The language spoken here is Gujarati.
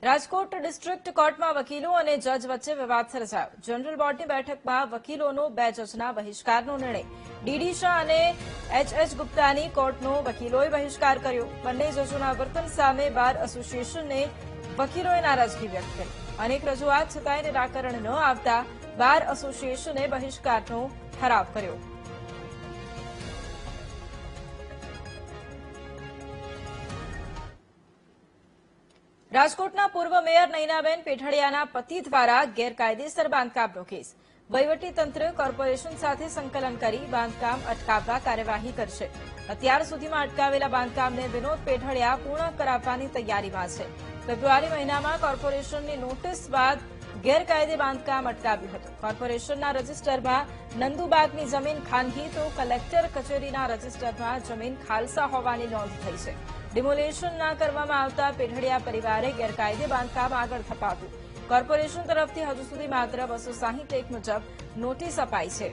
રાજકોટ ડિસ્ટ્રિક્ટ કોર્ટમાં વકીલો અને જજ વચ્ચે વિવાદ સર્જાયો. જનરલ બોર્ડની બેઠકમાં વકીલોનો 2 જજના બહિષ્કારનો નિર્ણય. ડીડી શાહ અને એચ ગુપ્તાની કોર્ટનો વકીલોએ બહિષ્કાર કર્યો. બંને જજોના વર્તન સામે બાર એસોસિએશનને વકીલોએ નારાજગી વ્યક્ત કરી. અનેક રજૂઆત છતાંય નિરાકરણ ન આવતા બાર એસોસિએશને બહિષ્કારનો ઠરાવ કર્યો. રાજકોટના પૂર્વ મેયર નયનાબેન પેઠડિયાના પતિ દ્વારા ગેરકાયદેસર બાંધકામનો કેસ. વહીવટીતંત્ર કોર્પોરેશન સાથે સંકલન કરી બાંધકામ અટકાવવા કાર્યવાહી કરશે. અત્યાર સુધીમાં અટકાવેલા બાંધકામને વિનોદ પેઠડિયા પૂર્ણ કરાવવાની તૈયારીમાં છે. ફેબ્રુઆરી મહિનામાં કોર્પોરેશનની નોટિસ બાદ ગેરકાયદે બાંધકામ અટકાવ્યું હતું. કોર્પોરેશનના રજીસ્ટરમાં નંદુબાગની જમીન ખાનગી તો કલેક્ટર કચેરીના રજીસ્ટરમાં જમીન ખાલસા હોવાની નોંધ થઈ છે. ડિમોલેશન ના કરવામાં આવતા પેઠડિયા પરિવારે ગેરકાયદે બાંધકામ આગળ ધપાવ્યું. કોર્પોરેશન તરફથી હજુ સુધી માત્ર 260 મુજબ નોટિસ અપાઈ છે.